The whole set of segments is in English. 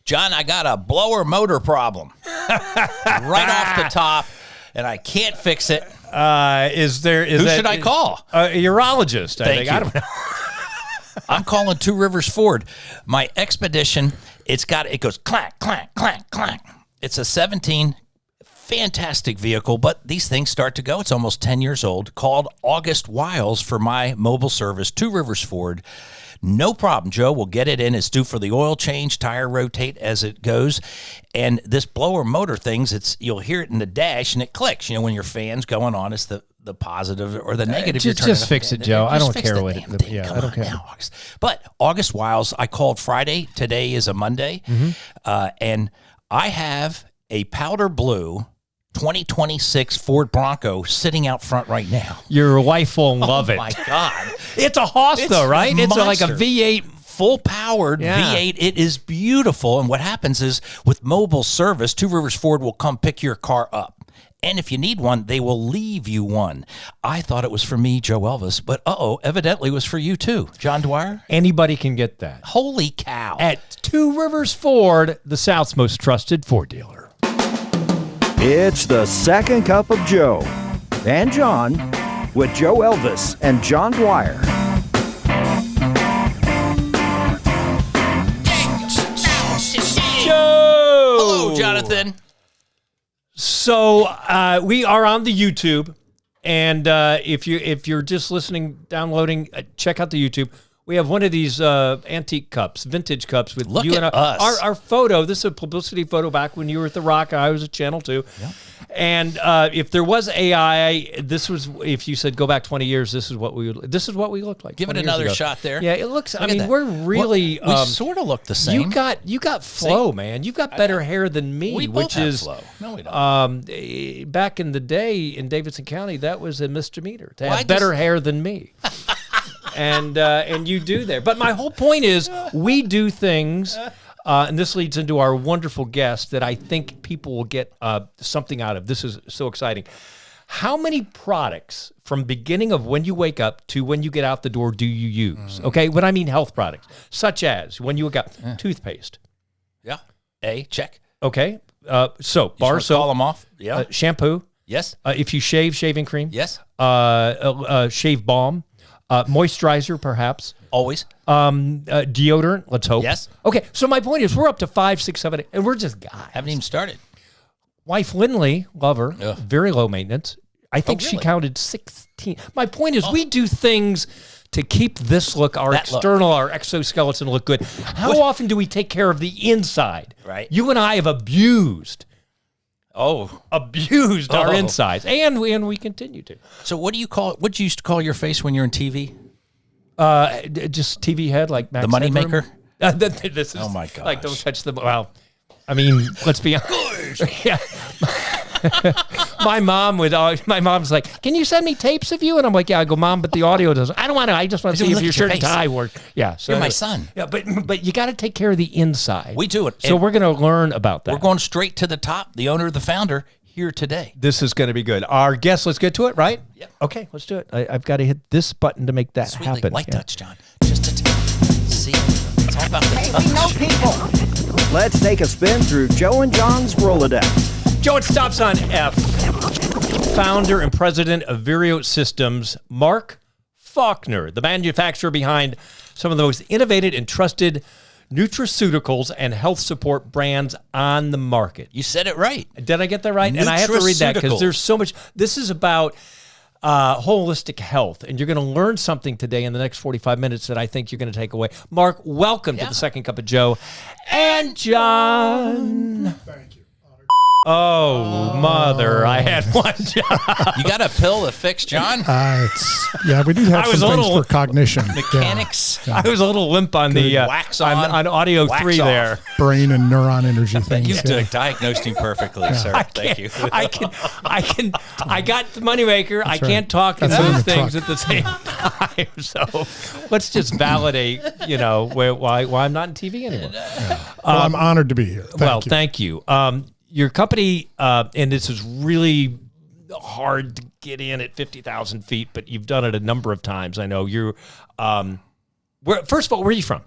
John, I got a blower motor problem right off the top, and I can't fix it. Who should I call? A urologist. I think. You. I don't know. I'm calling Two Rivers Ford. My Expedition, it goes clank, clank, clank, clank. It's a 17, fantastic vehicle, but these things start to go. It's almost 10 years old. Called August Wiles for my mobile service, Two Rivers Ford. No problem, Joe. We'll get it in. It's due for the oil change, tire rotate as it goes. And this blower motor things, you'll hear it in the dash and it clicks. You know, when your fan's going on, it's the positive or the negative. Just fix it, Joe. I don't care what it. Yeah, I don't care. Now, August. But August Wiles, I called Friday. Today is a Monday, and I have a powder blue 2026 Ford Bronco sitting out front right now. Your wife will love it. Oh my God! It's a Hoss though, right? It's like a V8. Full-powered V8. It is beautiful. And what happens is with mobile service, Two Rivers Ford will come pick your car up. And if you need one, they will leave you one. I thought it was for me, Joe Elvis, but evidently it was for you too. John Dwyer? Anybody can get that. Holy cow. At Two Rivers Ford, the South's most trusted Ford dealer. It's the Second Cup of Joe and John with Joe Elvis and John Dwyer. Joe! Hello, Jonathan. So we are on the YouTube, and if you're just listening, downloading, check out the YouTube. We have one of these antique cups, vintage cups with Look you at and us. Our photo. This is a publicity photo back when you were at The Rock. I was at Channel 2. Yeah. And if there was AI, this was, if you said go back 20 years, this is what we looked like. Give it another shot there. Yeah, it looks. Look at that. We're really. We sort of look the same. You got flow, man. You've got better hair than me, We both which have is flow. No, we don't. Back in the day in Davidson County, that was a misdemeanor to have better hair than me. And you do there. But my whole point is we do things, and this leads into our wonderful guest that I think people will get something out of. This is so exciting. How many products from beginning of when you wake up to when you get out the door do you use? Okay, when I mean health products, such as when you wake up, toothpaste. Yeah. Check. Okay, soap, bar soap. Call them off. Yeah. Shampoo. Yes. If you shave, shaving cream. Yes. Shave balm. Moisturizer, perhaps. Always. Deodorant, let's hope. Yes. Okay, so my point is we're up to 5, 6, 7, 8, and we're just guys. Haven't even started. Wife Lindley, love her, Ugh. very low maintenance. I think she really? counted 16. My point is we do things to keep this look, our external, our exoskeleton look good. How often do we take care of the inside? Right. You and I have abused our insides, and we continue to. So what do you used to call your face when you're in TV? Just TV head, like Max The money maker? This is, Oh my gosh. Like, don't touch the. Well, I mean, let's be honest. Yeah. My mom's like, can you send me tapes of you? And I'm like, yeah. I go, Mom, but the audio doesn't. I don't want to. I just want to see if your shirt and tie work. Yeah. So You're my son. Yeah, but you got to take care of the inside. We do it. So we're going to learn about that. We're going straight to the top. The owner, the founder, here today. This is going to be good. Our guest, let's get to it, right? Yep. Okay, let's do it. I've got to hit this button to make that happen. Light touch, John. Just a tap. See, it's all about the touch. We know people. Let's take a spin through Joe and John's Rolodex. Joe, it stops on F. Founder and president of Vireo Systems, Mark Faulkner, the manufacturer behind some of the most innovative and trusted nutraceuticals and health support brands on the market. You said it right. Did I get that right? And I have to read that because there's so much. This is about holistic health, and you're going to learn something today in the next 45 minutes that I think you're going to take away. Mark, welcome to the Second Cup of Joe and John. Thank you. Oh, mother, I had one job. You got a pill to fix, John? We do have some things for cognition. Mechanics. Yeah. I was a little limp on the wax on audio wax 3 off. there. Brain and neuron energy things. You've diagnosed him perfectly, sir. Thank you. I got the moneymaker. I right. can't talk and That's in do the things truck. at the same time. So let's just validate, why I'm not in TV anymore. Well, I'm honored to be here. Thank you. Your company, and this is really hard to get in at 50,000 feet, but you've done it a number of times. I know you're. First of all, where are you from?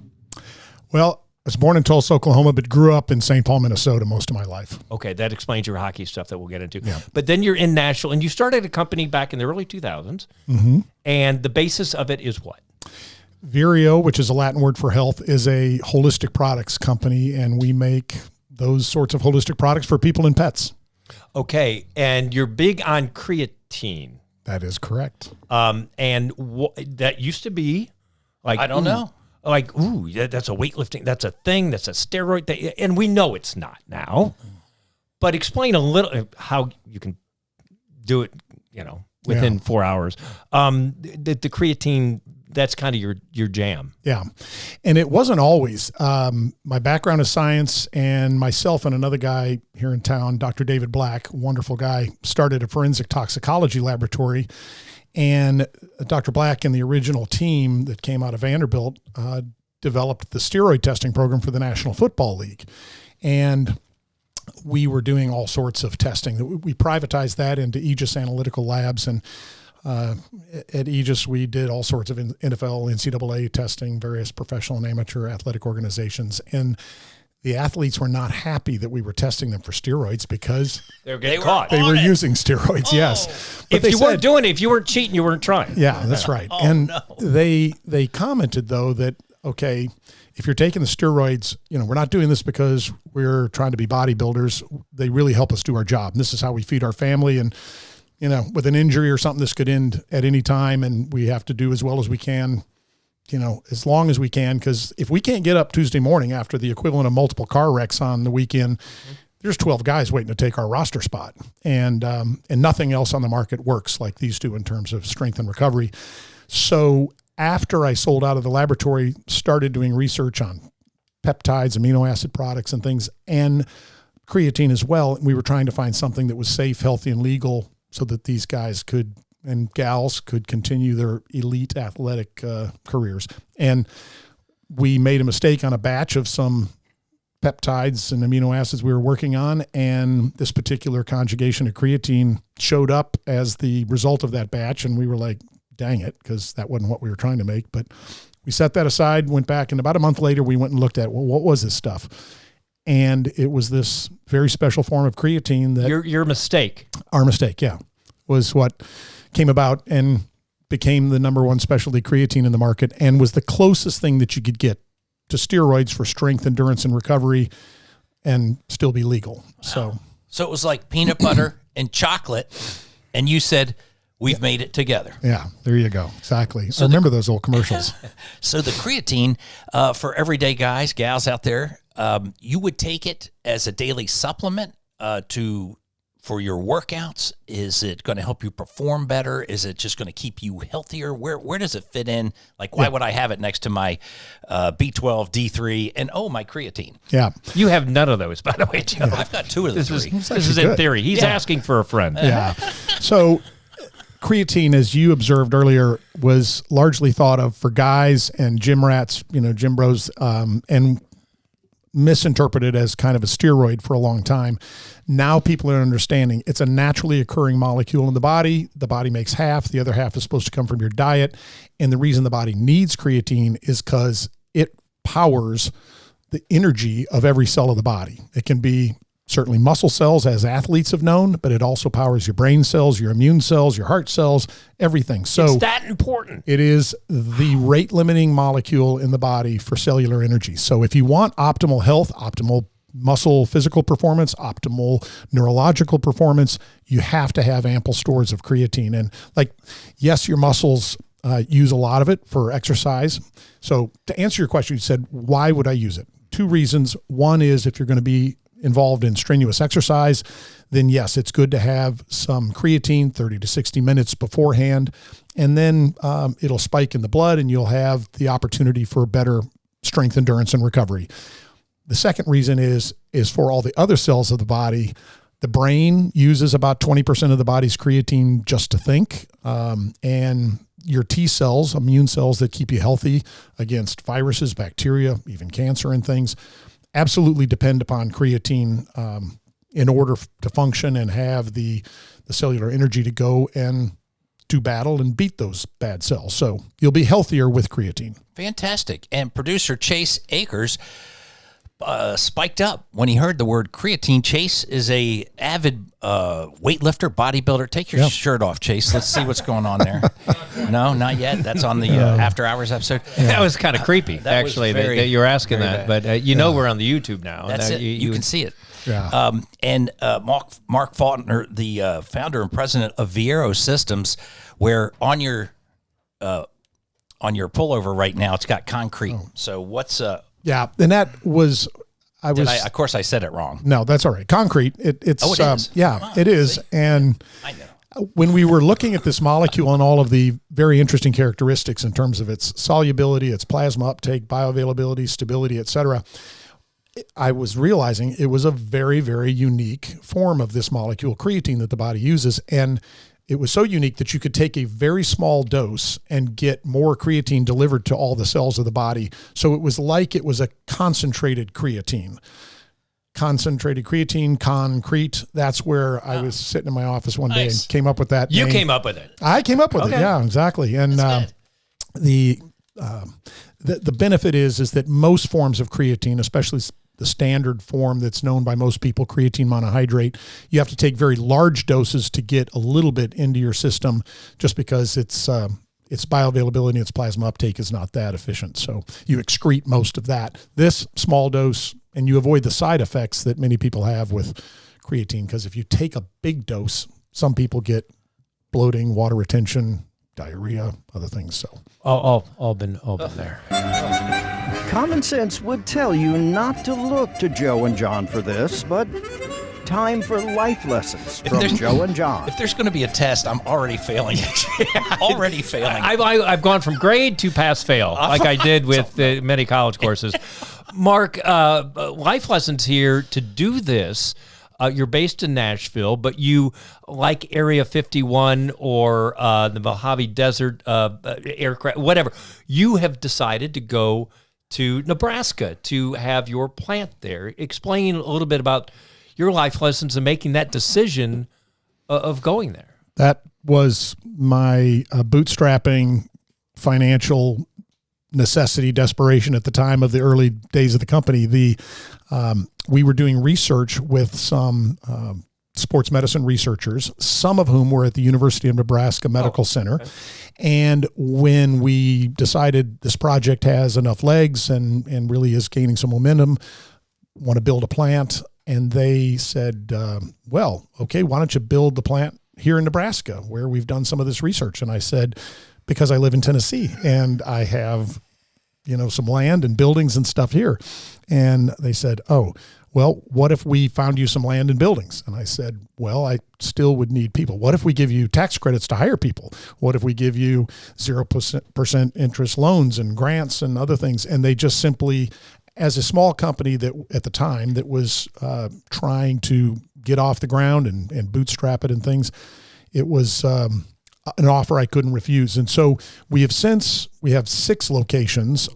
Well, was born in Tulsa, Oklahoma, but grew up in St. Paul, Minnesota most of my life. Okay, that explains your hockey stuff that we'll get into. Yeah. But then you're in Nashville, and you started a company back in the early 2000s, and the basis of it is what? Vireo, which is a Latin word for health, is a holistic products company, and we make those sorts of holistic products for people and pets. Okay, and you're big on creatine. That is correct. And that used to be like, I don't know. Like, that's a weightlifting, that's a thing, that's a steroid thing. And we know it's not now. But explain a little how you can do it, within 4 hours. The creatine, that's kind of your jam. Yeah. And it wasn't always. My background is science, and myself and another guy here in town, Dr. David Black, wonderful guy, started a forensic toxicology laboratory. And Dr. Black and the original team that came out of Vanderbilt developed the steroid testing program for the National Football League. And we were doing all sorts of testing. We privatized that into Aegis Analytical Labs, and at Aegis, we did all sorts of NFL, NCAA testing, various professional and amateur athletic organizations. And the athletes were not happy that we were testing them for steroids because they were getting caught. They were using steroids, yes. But if you weren't doing it, if you weren't cheating, you weren't trying. Yeah, that's right. They commented, though, that, okay, if you're taking the steroids, we're not doing this because we're trying to be bodybuilders. They really help us do our job. And this is how we feed our family. And with an injury or something, this could end at any time, and we have to do as well as we can, as long as we can, because if we can't get up Tuesday morning after the equivalent of multiple car wrecks on the weekend, there's 12 guys waiting to take our roster spot, and nothing else on the market works like these do in terms of strength and recovery. So after I sold out of the laboratory, started doing research on peptides, amino acid products and things, and creatine as well. And we were trying to find something that was safe, healthy, and legal so that these guys and gals could continue their elite athletic careers. And we made a mistake on a batch of some peptides and amino acids we were working on, and this particular conjugation of creatine showed up as the result of that batch, and we were like, dang it, because that wasn't what we were trying to make. But we set that aside, went back, and about a month later, we went and looked at, what was this stuff? And it was this very special form of creatine that... Your mistake. Our mistake, yeah, was what came about and became the number one specialty creatine in the market, and was the closest thing that you could get to steroids for strength, endurance, and recovery, and still be legal. Wow. So it was like peanut butter and chocolate, and you said, we've made it together. Yeah, there you go. Exactly. So I remember those old commercials. So the creatine, for everyday guys, gals out there, you would take it as a daily supplement for your workouts? Is it going to help you perform better? Is it just going to keep you healthier? Where does it fit in? Like, why would I have it next to my B12, D3, and my creatine? Yeah. You have none of those, by the way, Joe. I've got two of the three. This is in theory. He's asking for a friend. Yeah. So creatine, as you observed earlier, was largely thought of for guys and gym rats, gym bros, and misinterpreted as kind of a steroid for a long time. Now people are understanding it's a naturally occurring molecule in the body. The body makes half. The other half is supposed to come from your diet. And the reason the body needs creatine is because it powers the energy of every cell of the body. It can be certainly muscle cells, as athletes have known, but it also powers your brain cells, your immune cells, your heart cells, everything. So it's that important. It is the rate limiting molecule in the body for cellular energy. So if you want optimal health, optimal muscle physical performance, optimal neurological performance, you have to have ample stores of creatine. And yes, your muscles use a lot of it for exercise. So to answer your question, you said, why would I use it? Two reasons. One is if you're going to be involved in strenuous exercise, then yes, it's good to have some creatine 30 to 60 minutes beforehand, and then it'll spike in the blood and you'll have the opportunity for better strength, endurance, and recovery. The second reason is for all the other cells of the body. The brain uses about 20% of the body's creatine just to think, and your T cells, immune cells that keep you healthy against viruses, bacteria, even cancer and things, absolutely depend upon creatine in order to function and have the cellular energy to go and do battle and beat those bad cells. So you'll be healthier with creatine. Fantastic. And producer Chase Akers, spiked up when he heard the word creatine. Chase is a avid weightlifter, bodybuilder. Take your shirt off, Chase. Let's see what's going on there. No, not yet. That's on the After Hours episode. That was kind of creepy, actually, that you're asking that. Bad. But we're on the YouTube now. That's it. You can see it. Yeah. And Mark Faulkner, the founder and president of Viero Systems, where on your pullover right now, it's got concrete. Oh. So what's yeah, and that was of course I said it wrong. No, that's all right. Concrete. It is. Yeah, wow, it is. See? And I know. When we were looking at this molecule and all of the very interesting characteristics in terms of its solubility, its plasma uptake, bioavailability, stability, et cetera, I was realizing it was a very, very unique form of this molecule, creatine, that the body uses. And it was so unique that you could take a very small dose and get more creatine delivered to all the cells of the body. So it was like it was a concentrated creatine. Concentrated creatine, concrete. That's where I was sitting in my office one day and came up with that name. Came up with it. I came up with it. Yeah, exactly. And the benefit is that most forms of creatine, especially the standard form that's known by most people, creatine monohydrate, you have to take very large doses to get a little bit into your system, just because its bioavailability and its plasma uptake is not that efficient. So you excrete most of that. This small dose, and you avoid the side effects that many people have with creatine, because if you take a big dose, some people get bloating, water retention, diarrhea, other things. So all been there. Common sense would tell you not to look to Joe and John for this, but time for life lessons from Joe and John. If there's going to be a test, I'm already failing it. Already failing. I've gone from grade to pass fail, like I did with many college courses. Mark, life lessons here to do this. You're based in Nashville, but you, like Area 51 or the Mojave Desert aircraft, whatever, you have decided to go to Nebraska to have your plant there. Explain a little bit about your life lessons and making that decision of going there. That was my bootstrapping financial necessity, desperation at the time of the early days of the company. We were doing research with some sports medicine researchers, some of whom were at the University of Nebraska Medical Center. Okay. And when we decided this project has enough legs and really is gaining some momentum, want to build a plant, and they said, well, okay, why don't you build the plant here in Nebraska where we've done some of this research? And I said, because I live in Tennessee and I have, some land and buildings and stuff here. And they said, oh, well, what if we found you some land and buildings? And I said, well, I still would need people. What if we give you tax credits to hire people? What if we give you 0% interest loans and grants and other things? And they just simply, as a small company that at the time that was trying to get off the ground and bootstrap it and things, it was an offer I couldn't refuse. And so we have 6 locations.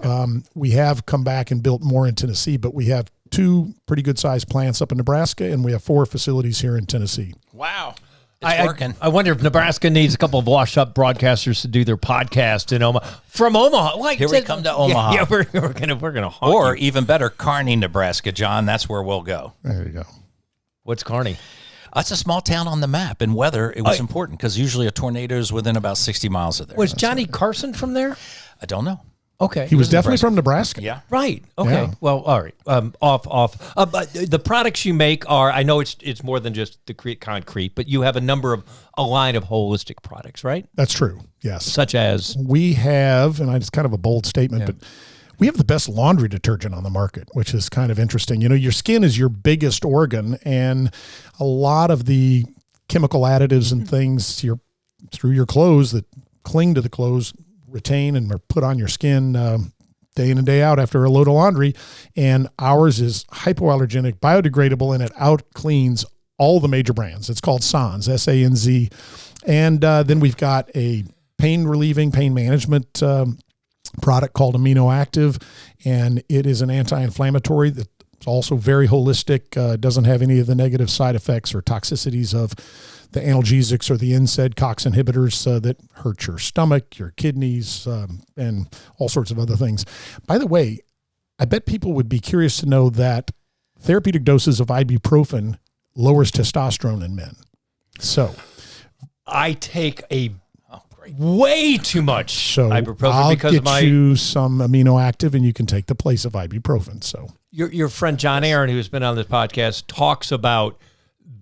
We have come back and built more in Tennessee, but we have 2 pretty good sized plants up in Nebraska, and we have 4 facilities here in Tennessee. Wow. It's working. I wonder if Nebraska needs a couple of washed up broadcasters to do their podcast in Omaha. From Omaha. Here we come to Omaha. Yeah, we're gonna haunt or you. Even better, Kearney, Nebraska, John. That's where we'll go. There you go. What's Kearney? That's a small town on the map, and weather, it was important because usually a tornado is within about 60 miles of there. Was Johnny Carson from there? I don't know. Okay. He was definitely from Nebraska. Yeah. Right. Okay. Yeah. Well, all right. Off. But the products you make are, I know it's more than just the concrete, but you have a line of holistic products, right? That's true. Yes. Such as? We have, and it's kind of a bold statement, but we have the best laundry detergent on the market, which is kind of interesting. Your skin is your biggest organ, and a lot of the chemical additives and things through your clothes that cling to the clothes retain and are put on your skin day in and day out after a load of laundry. And ours is hypoallergenic, biodegradable, and it out cleans all the major brands. It's called Sanz, S-A-N-Z. And then we've got a pain management product called Amino Active, and it is an anti-inflammatory that's also very holistic, doesn't have any of the negative side effects or toxicities of the analgesics or the NSAID COX inhibitors that hurt your stomach, your kidneys, and all sorts of other things. By the way, I bet people would be curious to know that therapeutic doses of ibuprofen lowers testosterone in men. So I take way too much ibuprofen I'll because get of you some amino active, and you can take the place of ibuprofen. So your friend John Aaron, who's been on this podcast, talks about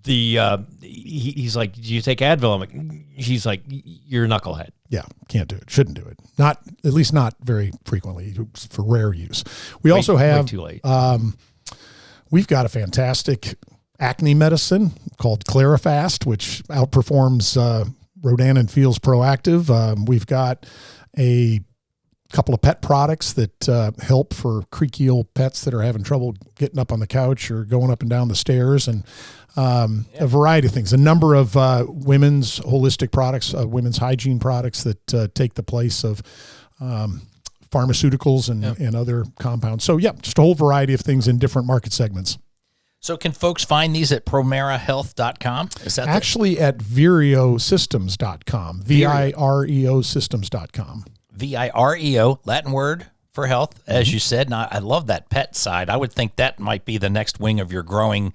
he's like, do you take Advil? I'm like, he's like, you're a knucklehead. Yeah, can't do it. Shouldn't do it. Not, at least not very frequently, for rare use. We also have, way too late. We've got a fantastic acne medicine called Clarifast, which outperforms Rodan and Feels Proactive. We've got a couple of pet products that help for creaky old pets that are having trouble getting up on the couch or going up and down the stairs, and a variety of things. A number of women's holistic products, women's hygiene products that take the place of pharmaceuticals and other compounds. So, just a whole variety of things in different market segments. So can folks find these at promerahealth.com? Is that actually at vireosystems.com, VIREO systems.com. VIREO, Latin word for health, as you said. Now, I love that pet side. I would think that might be the next wing of your growing.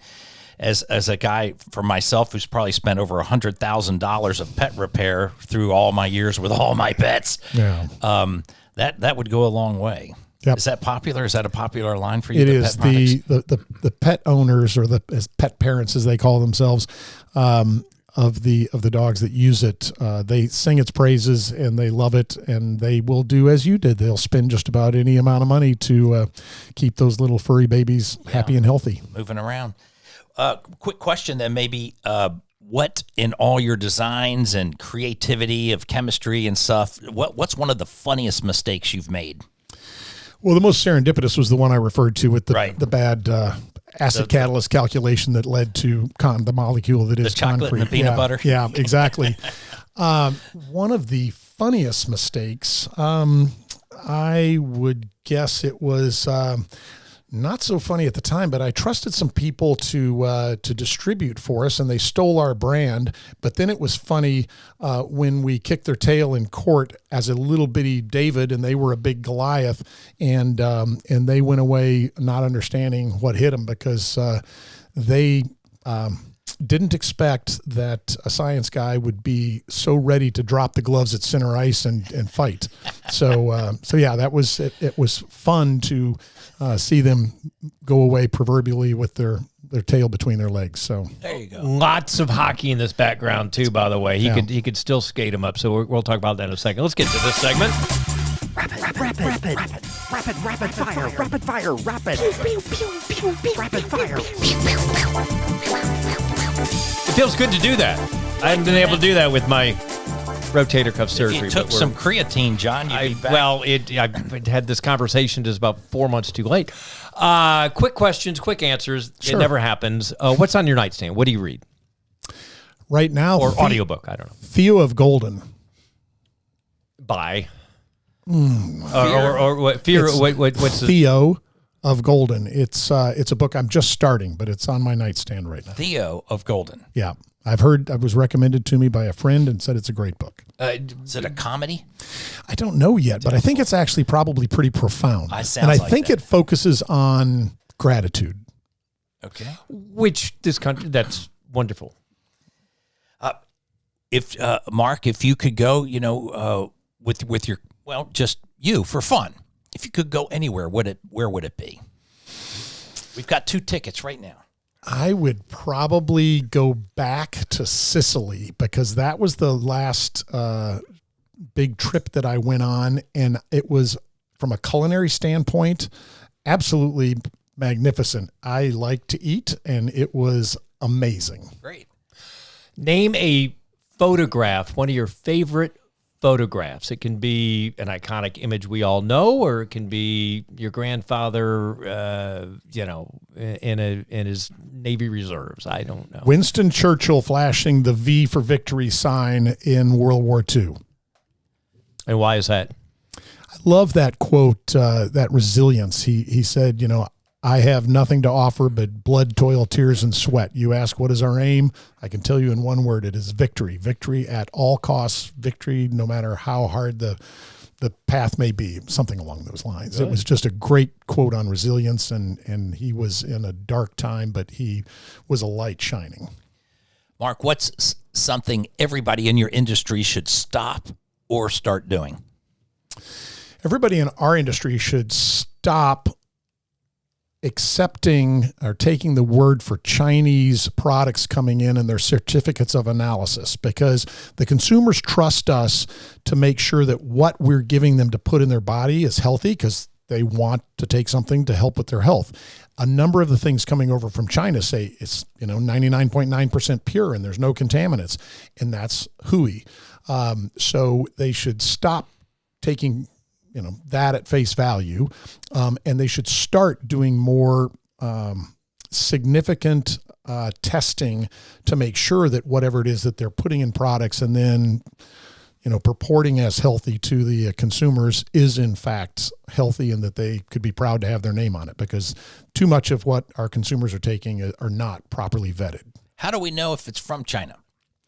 As a guy, for myself, who's probably spent over $100,000 of pet repair through all my years with all my pets, that would go a long way. Yep. Is that popular? Is that a popular line for you? It is. The pet owners, or as pet parents as they call themselves, of the dogs that use it, they sing its praises and they love it, and they will do as you did. They'll spend just about any amount of money to keep those little furry babies happy and healthy, moving around. Quick question then, maybe. What in all your designs and creativity of chemistry and stuff, what's one of the funniest mistakes you've made? Well, the most serendipitous was the one I referred to with the bad acid catalyst calculation that led to the molecule that is chocolate concrete. And the peanut butter. Yeah, exactly. One of the funniest mistakes, I would guess it was not so funny at the time, but I trusted some people to distribute for us, and they stole our brand. But then it was funny when we kicked their tail in court as a little bitty David, and they were a big Goliath, and they went away not understanding what hit them, because they didn't expect that a science guy would be so ready to drop the gloves at center ice and fight. So that was it. It was fun to see them go away proverbially with their tail between their legs. So there you go. Lots of hockey in this background too, by the way. He could still skate them up. So we'll talk about that in a second. Let's get to this segment. Rapid fire. It feels good to do that. I haven't been able to do that with my rotator cuff surgery. If you took some creatine, John, you'd be back. Well, I had this conversation just about 4 months too late. Quick questions, quick answers. Sure. It never happens. What's on your nightstand? What do you read? Right now, or audiobook? I don't know. Theo of Golden. By. Or what? Fear. What's Theo of Golden? It's a book I'm just starting, but it's on my nightstand right now. Theo of Golden. Yeah. I've heard, it was recommended to me by a friend and said it's a great book. Is it a comedy? I don't know yet, but I think it's actually probably pretty profound. I think it focuses on gratitude. Okay. Which this country, that's wonderful. If Mark, if you could go, with your, just you for fun, if you could go anywhere, where would it be? We've got 2 tickets right now. I would probably go back to Sicily, because that was the last big trip that I went on, and it was, from a culinary standpoint, absolutely magnificent. I like to eat, and it was amazing. Great. Name a photograph, one of your favorite photographs. It can be an iconic image we all know, or it can be your grandfather, in his Navy Reserves. I don't know. Winston Churchill flashing the V for victory sign in World War II. And why is that? I love that quote, that resilience. He said, I have nothing to offer but blood, toil, tears, and sweat. You ask, what is our aim? I can tell you in one word, it is victory. Victory at all costs, victory no matter how hard the the path may be, something along those lines. It was just a great quote on resilience, and he was in a dark time, but he was a light shining. Mark, what's something everybody in your industry should stop or start doing? Everybody in our industry should stop accepting or taking the word for Chinese products coming in and their certificates of analysis, because the consumers trust us to make sure that what we're giving them to put in their body is healthy, because they want to take something to help with their health. A number of the things coming over from China say it's 99.9% pure and there's no contaminants, and that's hooey. So they should stop taking that at face value, and they should start doing more significant testing to make sure that whatever it is that they're putting in products and then purporting as healthy to the consumers is in fact healthy, and that they could be proud to have their name on it, because too much of what our consumers are taking are not properly vetted. How do we know if it's from China?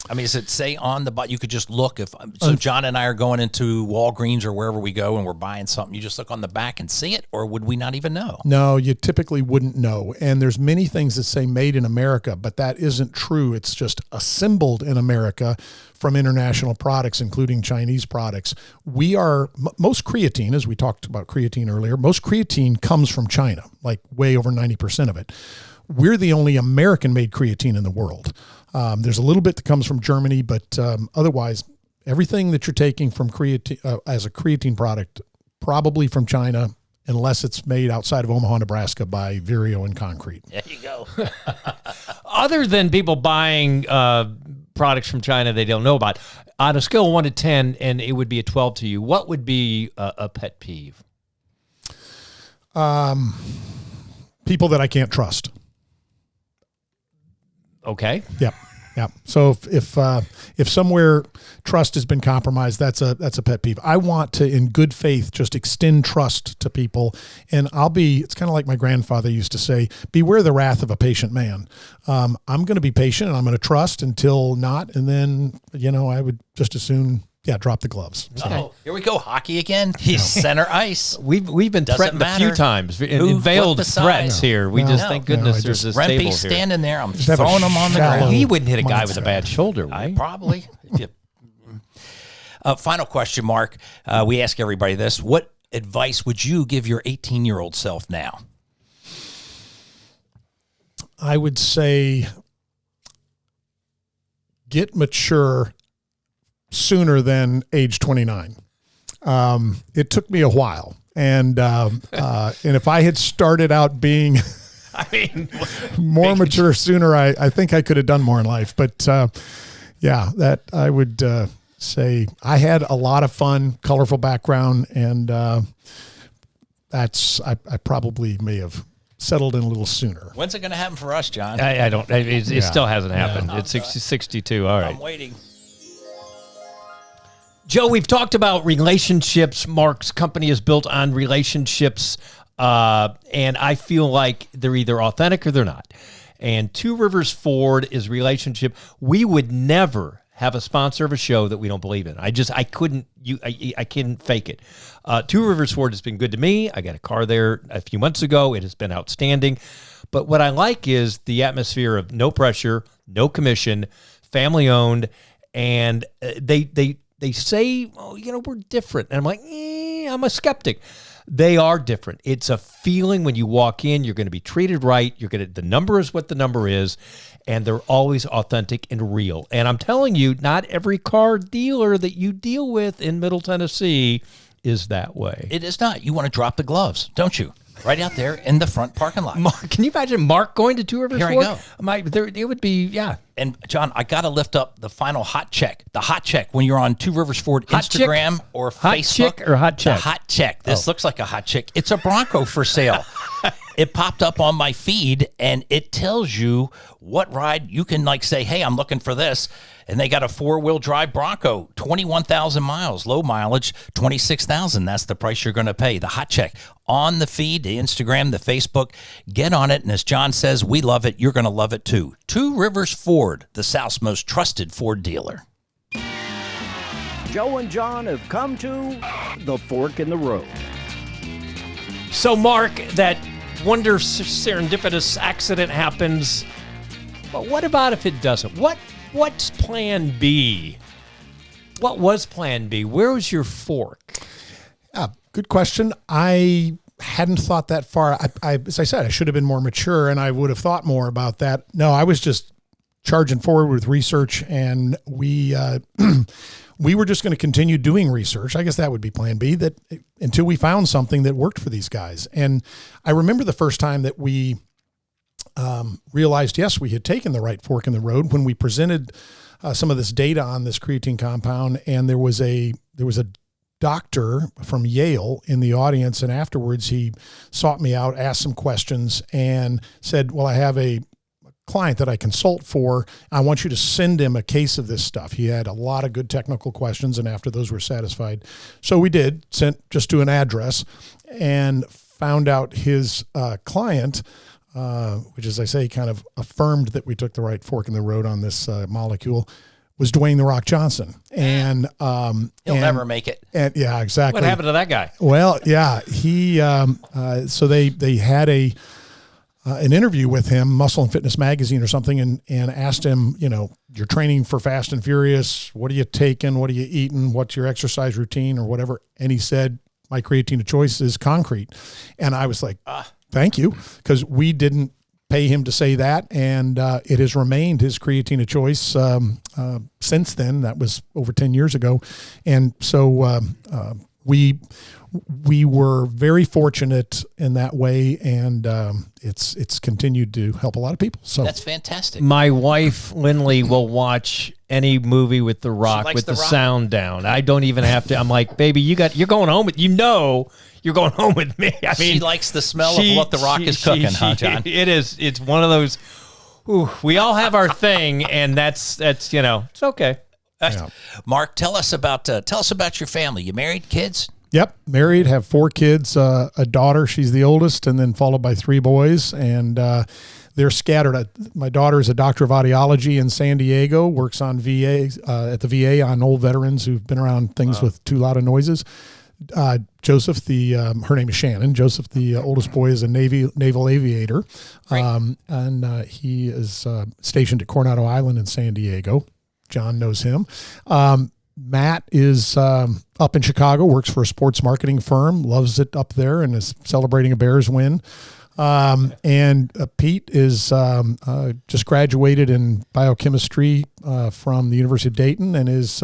I mean, does it say on the bottom? You could just look. So John and I are going into Walgreens or wherever we go and we're buying something. You just look on the back and see it, or would we not even know? No, you typically wouldn't know. And there's many things that say made in America, but that isn't true. It's just assembled in America from international products, including Chinese products. Most creatine, as we talked about creatine earlier, most creatine comes from China, like way over 90% of it. We're the only American-made creatine in the world. There's a little bit that comes from Germany, but otherwise, everything that you're taking from creatine as a creatine product, probably from China, unless it's made outside of Omaha, Nebraska by Vireo and Concrete. There you go. Other than people buying products from China they don't know about, on a scale of 1 to 10, and it would be a 12 to you, what would be a pet peeve? People that I can't trust. Okay. Yep. So if somewhere trust has been compromised, that's a pet peeve. I want to, in good faith, just extend trust to people, and it's kind of like my grandfather used to say, beware the wrath of a patient man. I'm going to be patient and I'm going to trust until not, and then I would just as soon drop the gloves. So. Here we go, hockey again. He's center ice. We've been threatened a few times in veiled threats here. We just thank goodness there's this table here. Standing there, I'm throwing him on the ground. He wouldn't hit a guy with a bad shoulder. Probably. Final question, Mark. We ask everybody this: what advice would you give your 18-year-old self now? I would say get mature sooner than age 29. It took me a while. And if I had started out being more mature sooner, I think I could have done more in life. But that I would say I had a lot of fun, colorful background. And I probably may have settled in a little sooner. When's it going to happen for us, John? I don't. It still hasn't happened. It's 62. All right. I'm waiting. Joe, we've talked about relationships. Mark's company is built on relationships, and I feel like they're either authentic or they're not. And Two Rivers Ford is relationship. We would never have a sponsor of a show that we don't believe in. I couldn't fake it. Two Rivers Ford has been good to me. I got a car there a few months ago. It has been outstanding. But what I like is the atmosphere of no pressure, no commission, family owned, and they say, we're different. And I'm like, I'm a skeptic. They are different. It's a feeling when you walk in, you're going to be treated right. The number is what the number is, and they're always authentic and real. And I'm telling you, not every car dealer that you deal with in Middle Tennessee is that way. It is not. You want to drop the gloves, don't you? Right out there in the front parking lot. Mark, can you imagine Mark going to Two Rivers Ford? Here I go. It would be, yeah. And John, I got to lift up the final hot check. The hot check when you're on Two Rivers Ford Instagram or Facebook. Hot chick or hot check? The hot check. This looks like a hot chick. It's a Bronco for sale. It popped up on my feed, and it tells you what ride you can say, hey, I'm looking for this. And they got a 4-wheel drive Bronco, 21,000 miles, low mileage, 26,000. That's the price you're going to pay. The hot check on the feed, the Instagram, the Facebook. Get on it. And as John says, we love it. You're going to love it too. Two Rivers Ford, the South's most trusted Ford dealer. Joe and John have come to the fork in the road. So, Mark, that wonder serendipitous accident happens, but what about if it doesn't? What's plan B? What was plan B? Where was your fork? Good question. I hadn't thought that far. As I said, I should have been more mature, and I would have thought more about that. No, I was just charging forward with research, and we were just going to continue doing research. I guess that would be plan B, that until we found something that worked for these guys. And I remember the first time that we realized, yes, we had taken the right fork in the road when we presented some of this data on this creatine compound, and there was a doctor from Yale in the audience, and afterwards he sought me out, asked some questions, and said, well, I have a client that I consult for. I want you to send him a case of this stuff. He had a lot of good technical questions, and after those were satisfied. So we sent just to an address, and found out his client, which, as I say, kind of affirmed that we took the right fork in the road on this molecule, was Dwayne "The Rock" Johnson. And he'll never make it. And yeah, exactly. What happened to that guy? Well, yeah, he so they had an interview with him, Muscle and Fitness Magazine or something, and asked him, you're training for Fast and Furious, what are you taking, what are you eating, what's your exercise routine or whatever? And he said, my creatine of choice is concrete. And I was like, thank you, because we didn't pay him to say that, and it has remained his creatine of choice since then. That was over 10 years ago. And so we were very fortunate in that way, and it's continued to help a lot of people. So that's fantastic. My wife, Lindley, will watch any movie with The Rock with the sound down. I don't even have to. I'm like, baby, you're going home with, you're going home with me. I mean, she likes the smell of what The Rock is cooking, huh, John? It's one of those, we all have our thing, and that's it's okay. Yeah. Mark, tell us about your family. You married, kids? Yep, married, have 4 kids, a daughter, she's the oldest, and then followed by 3 boys, and they're scattered. My daughter is a doctor of audiology in San Diego, works on VA at the VA on old veterans who've been around things with too loud of noises. Joseph, her name is Shannon. Joseph, the oldest boy, is a naval aviator, and he is stationed at Coronado Island in San Diego. John knows him. Matt is up in Chicago, works for a sports marketing firm, loves it up there, and is celebrating a Bears win. And Pete is just graduated in biochemistry from the University of Dayton, and is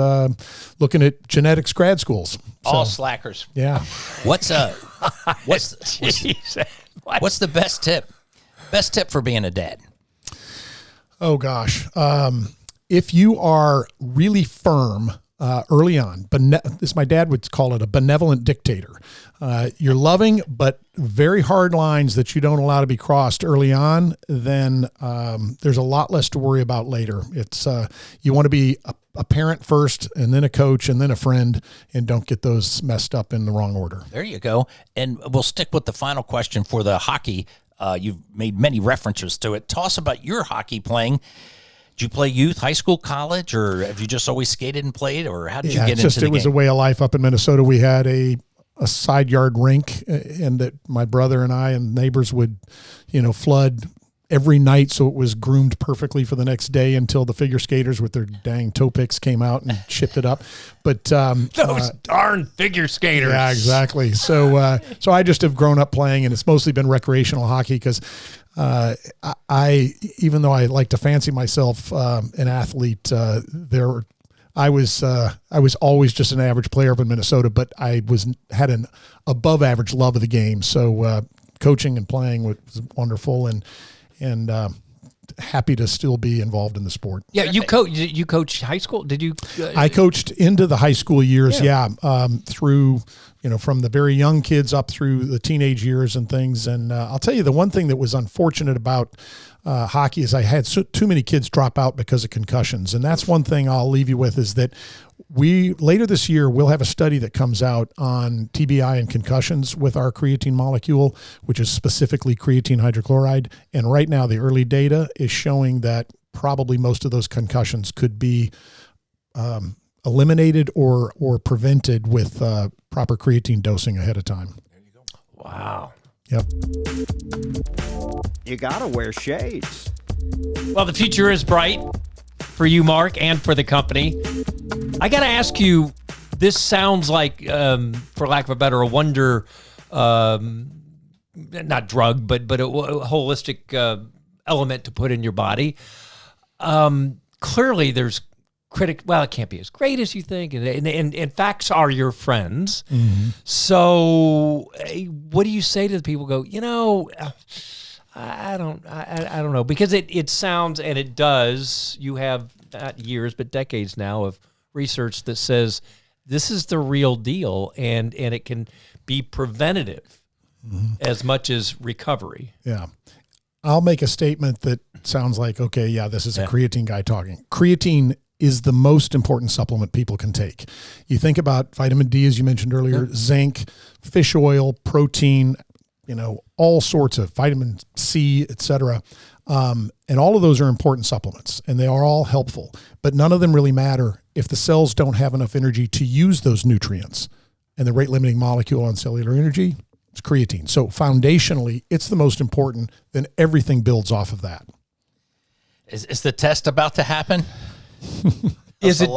looking at genetics grad schools. All slackers. Yeah. What's the best tip? Best tip for being a dad? Oh gosh. If you are really firm early on, my dad would call it a benevolent dictator. You're loving, but very hard lines that you don't allow to be crossed early on, then there's a lot less to worry about later. It's you want to be a parent first, and then a coach, and then a friend, and don't get those messed up in the wrong order. There you go. And we'll stick with the final question for the hockey. You've made many references to it. Tell us about your hockey playing. Did you play youth, high school, college, or have you just always skated and played, or how did you get into the game? It was a way of life up in Minnesota. We had a side yard rink, and that my brother and I and neighbors would, flood every night, so it was groomed perfectly for the next day until the figure skaters with their dang toe picks came out and chipped it up. But those darn figure skaters. Yeah, exactly. So I just have grown up playing, and it's mostly been recreational hockey because I even though I like to fancy myself an athlete, I was always just an average player up in Minnesota, but I had an above average love of the game. So coaching and playing was wonderful, and happy to still be involved in the sport. Yeah, you coached high school? Did you? I coached into the high school years. Yeah, through from the very young kids up through the teenage years and things. And I'll tell you, the one thing that was unfortunate about hockey is I had too many kids drop out because of concussions, and that's one thing I'll leave you with is that later this year we'll have a study that comes out on TBI and concussions with our creatine molecule, which is specifically creatine hydrochloride. And right now the early data is showing that probably most of those concussions could be eliminated or prevented with proper creatine dosing ahead of time. Wow. Yep. You gotta wear shades. Well, the future is bright for you, Mark, and for the company. I got to ask you, this sounds like, for lack of a better, a wonder, not drug, but a holistic element to put in your body. Clearly, there's well, it can't be as great as you think, and facts are your friends. Mm-hmm. So, what do you say to the people? Go, I don't know, because it sounds, and it does. You have not years but decades now of research that says this is the real deal, and it can be preventative as much as recovery. Yeah. I'll make a statement that sounds like, okay, yeah, this is a creatine guy talking. Creatine is the most important supplement people can take. You think about vitamin D, as you mentioned earlier, zinc, fish oil, protein, all sorts of vitamin C, et cetera. And all of those are important supplements, and they are all helpful, but none of them really matter if the cells don't have enough energy to use those nutrients. And the rate limiting molecule on cellular energy is creatine. So foundationally, it's the most important, then everything builds off of that. Is the test about to happen? Is it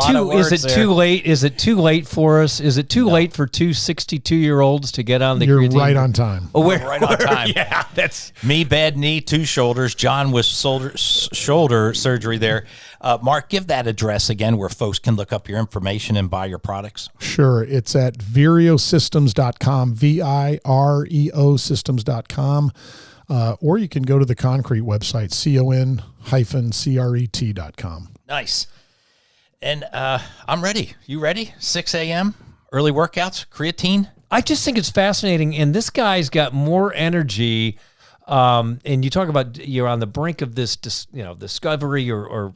too late? Is it too late for us? Is it too late for two 62-year-olds to get on the You're creatine? right on time. Oh, we're right on time. Yeah, that's me. Bad knee, 2 shoulders. John with shoulder surgery there. Mark, give that address again where folks can look up your information and buy your products. Sure. It's at vireosystems.com, VIREO systems.com. Or you can go to the Concrete website, con-cret.com. Nice. And I'm ready. You ready? 6 a.m., early workouts, creatine? I just think it's fascinating. And this guy's got more energy. And you talk about you're on the brink of this, discovery or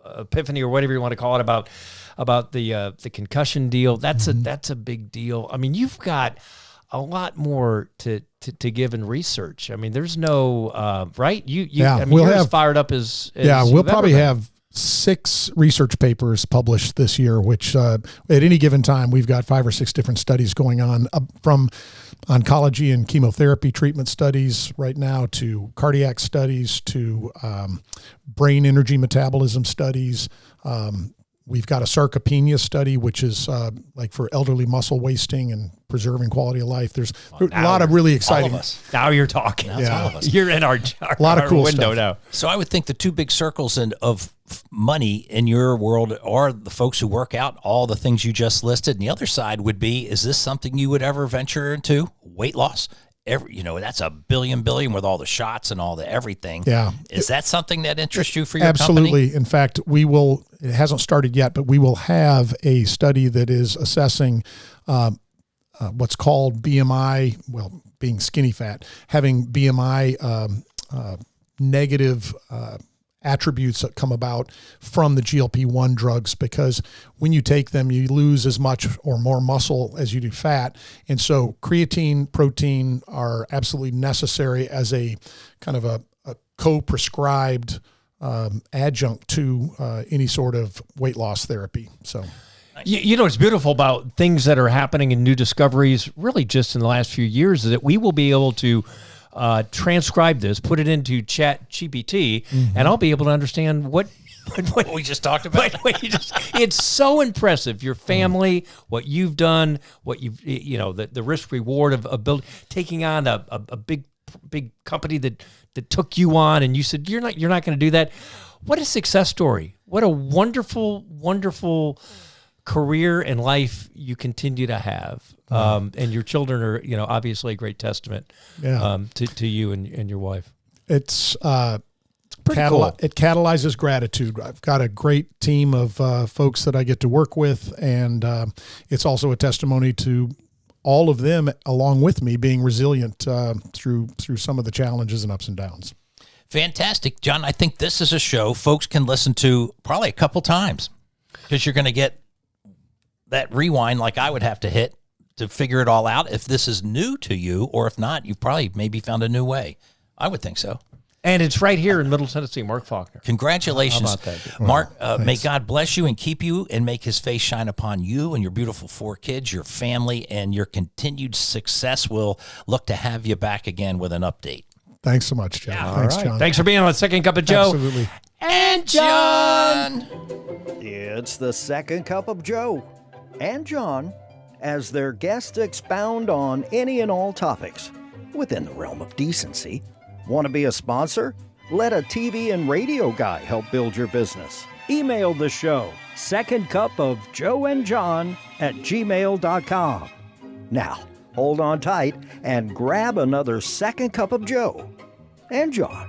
epiphany or whatever you want to call it about the concussion deal. That's a big deal. I mean, you've got a lot more to give in research. I mean, there's no right. You're as fired up as we'll probably have 6 research papers published this year, which at any given time, we've got 5 or 6 different studies going on, from oncology and chemotherapy treatment studies right now to cardiac studies to brain energy metabolism studies. We've got a sarcopenia study, which is like for elderly muscle wasting and preserving quality of life. There's a lot of really exciting. All of us. Now you're talking. All of us. You're in our lot of cool window stuff now. So I would think the 2 big circles of money in your world are the folks who work out all the things you just listed. And the other side would be, is this something you would ever venture into? Weight loss? That's $1 billion with all the shots and all the everything. Yeah. Is that something that interests you for your Absolutely. company? In fact, it hasn't started yet, but we will have a study that is assessing what's called BMI, being skinny fat, having BMI negative attributes that come about from the GLP-1 drugs, because when you take them, you lose as much or more muscle as you do fat. And so creatine, protein are absolutely necessary as a kind of a co-prescribed adjunct to any sort of weight loss therapy. So, what's beautiful about things that are happening in new discoveries really just in the last few years is that we will be able to transcribe this, put it into ChatGPT, and I'll be able to understand what we just talked about. It's so impressive. Your family, what you've done, what you've, the risk reward of taking on a big company that took you on, and you said you're not going to do that. What a success story! What a wonderful, wonderful career and life you continue to have. And your children are, obviously a great testament to you and your wife. It's pretty cool. It catalyzes gratitude. I've got a great team of folks that I get to work with, and it's also a testimony to all of them, along with me, being resilient through some of the challenges and ups and downs. Fantastic. John, I think this is a show folks can listen to probably a couple times, because you're going to get that rewind like I would have to hit to figure it all out if this is new to you, or if not, you've probably maybe found a new way. I would think so. And it's right here in Middle Tennessee, Mark Faulkner. Congratulations. How about that? Mark, may God bless you and keep you and make his face shine upon you and your beautiful 4 kids, your family, and your continued success. We'll look to have you back again with an update. Thanks so much, John. Yeah, Thanks, all right. John. Thanks for being on Second Cup of Joe. Absolutely. And John. It's the Second Cup of Joe and John as their guests expound on any and all topics within the realm of decency. Want to be a sponsor? Let a TV and radio guy help build your business. Email the show, secondcupofjoeandjohn@gmail.com. Now, hold on tight and grab another Second Cup of Joe and John.